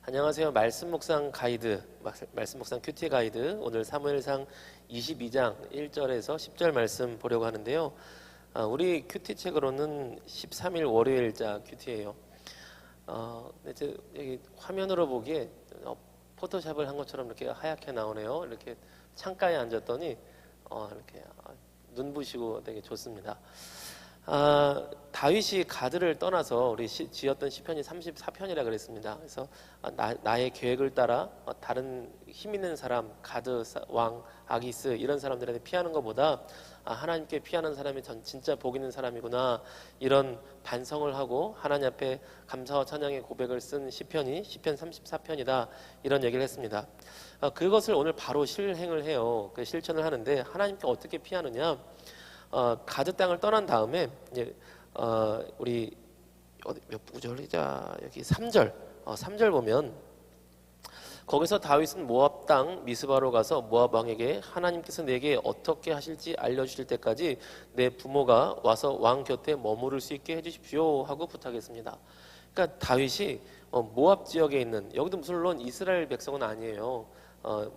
안녕하세요. 말씀 묵상 가이드, 말씀 묵상 큐티 가이드. 오늘 사무엘상 22장 1절에서 10절 말씀 보려고 하는데요. 우리 큐티 책으로는 13일 월요일자 큐티예요. 이제 여기 화면으로 보기에 포토샵을 한 것처럼 이렇게 하얗게 나오네요. 이렇게 창가에 앉았더니 이렇게 눈부시고 되게 좋습니다. 다윗이 가드를 떠나서 우리 지었던 시편이 34편이라 그랬습니다. 그래서 나의 계획을 따라 다른 힘 있는 사람, 가드 왕, 아기스 이런 사람들한테 피하는 것보다 하나님께 피하는 사람이 진짜 복 있는 사람이구나, 이런 반성을 하고 하나님 앞에 감사와 찬양의 고백을 쓴 시편이 시편 34편이다, 이런 얘기를 했습니다. 그것을 오늘 바로 실행을 해요. 그 실천을 하는데 하나님께 어떻게 피하느냐? 가드 땅을 떠난 다음에 이제 우리 몇 구절이자 여기 3절 3절 보면, 거기서 다윗은 모압 땅 미스바로 가서 모압 왕에게 하나님께서 내게 어떻게 하실지 알려주실 때까지 내 부모가 와서 왕 곁에 머무를 수 있게 해주십시오 하고 부탁했습니다. 그러니까 다윗이 모압 지역에 있는, 여기도 물론 이스라엘 백성은 아니에요.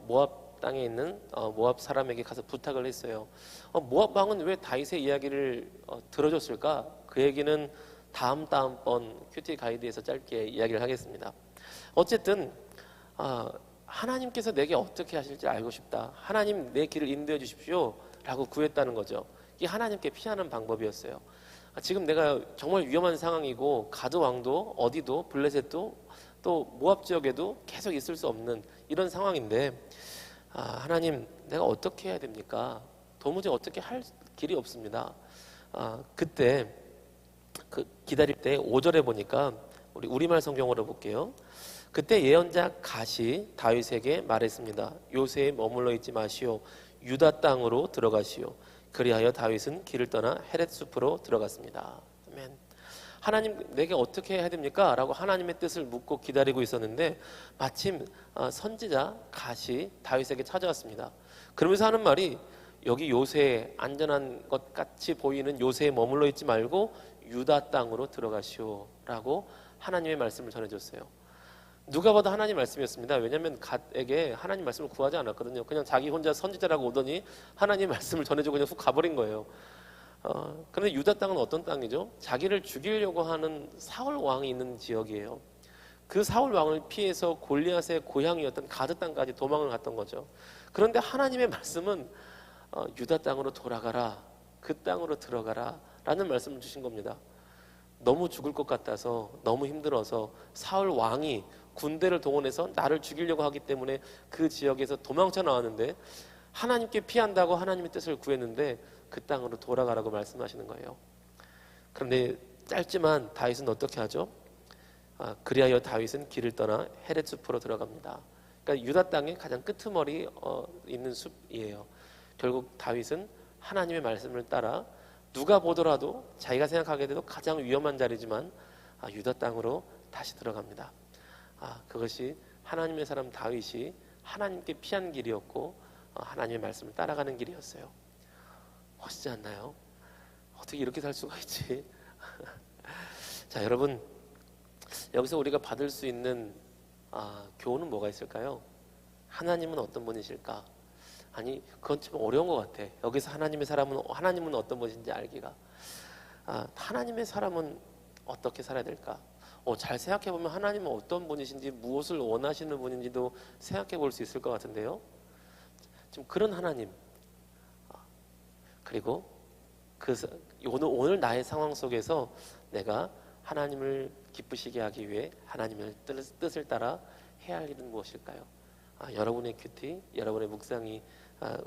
모압 땅에 있는 모압 사람에게 가서 부탁을 했어요. 모압 왕은 왜 다윗의 이야기를 들어줬을까? 그 얘기는 다음번 큐티 가이드에서 짧게 이야기를 하겠습니다. 어쨌든 하나님께서 내게 어떻게 하실지 알고 싶다, 하나님 내 길을 인도해 주십시오 라고 구했다는 거죠. 이게 하나님께 피하는 방법이었어요. 지금 내가 정말 위험한 상황이고 가드 왕도 어디도 블레셋도 또 모압 지역에도 계속 있을 수 없는 이런 상황인데, 하나님 내가 어떻게 해야 됩니까? 도무지 어떻게 할 길이 없습니다. 그때 기다릴 때 5절에 보니까 우리 우리말 성경으로 볼게요. 그때 예언자 갓이 다윗에게 말했습니다. 요새에 머물러 있지 마시오. 유다 땅으로 들어가시오. 그리하여 다윗은 길을 떠나 헤렛 숲으로 들어갔습니다. 아멘. 하나님 내게 어떻게 해야 됩니까? 라고 하나님의 뜻을 묻고 기다리고 있었는데 마침 선지자 갓이 다윗에게 찾아왔습니다. 그러면서 하는 말이, 여기 요새에 안전한 것 같이 보이는 요새에 머물러 있지 말고 유다 땅으로 들어가시오 라고 하나님의 말씀을 전해줬어요. 누가 봐도 하나님 말씀이었습니다. 왜냐하면 갓에게 하나님 말씀을 구하지 않았거든요. 그냥 자기 혼자 선지자라고 오더니 하나님 말씀을 전해주고 그냥 훅 가버린 거예요. 그런데 유다 땅은 어떤 땅이죠? 자기를 죽이려고 하는 사울 왕이 있는 지역이에요. 그 사울 왕을 피해서 골리앗의 고향이었던 가드 땅까지 도망을 갔던 거죠. 그런데 하나님의 말씀은 유다 땅으로 돌아가라, 그 땅으로 들어가라 라는 말씀을 주신 겁니다. 너무 죽을 것 같아서, 너무 힘들어서 사울 왕이 군대를 동원해서 나를 죽이려고 하기 때문에 그 지역에서 도망쳐 나왔는데, 하나님께 피한다고 하나님의 뜻을 구했는데 그 땅으로 돌아가라고 말씀하시는 거예요. 그런데 짧지만 다윗은 어떻게 하죠? 그리하여 다윗은 길을 떠나 헤렛 숲으로 들어갑니다. 그러니까 유다 땅의 가장 끄트머리 있는 숲이에요. 결국 다윗은 하나님의 말씀을 따라 누가 보더라도 자기가 생각하기에도 가장 위험한 자리지만 유다 땅으로 다시 들어갑니다. 그것이 하나님의 사람 다윗이 하나님께 피한 길이었고 하나님의 말씀을 따라가는 길이었어요. 멋지지 않나요? 어떻게 이렇게 살 수가 있지? 자, 여러분, 여기서 우리가 받을 수 있는 교훈은 뭐가 있을까요? 하나님은 어떤 분이실까? 아니, 그건 좀 어려운 것 같아. 여기서 하나님은 어떤 분인지 알기가. 하나님의 사람은 어떻게 살아야 될까? 잘 생각해보면 하나님은 어떤 분이신지, 무엇을 원하시는 분인지도 생각해 볼 수 있을 것 같은데요. 지금 그런 하나님, 그리고 오늘 나의 상황 속에서 내가 하나님을 기쁘시게 하기 위해 하나님의 뜻을 따라 해야 할 일은 무엇일까요? 여러분의 큐티, 여러분의 묵상이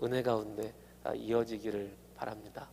은혜 가운데 이어지기를 바랍니다.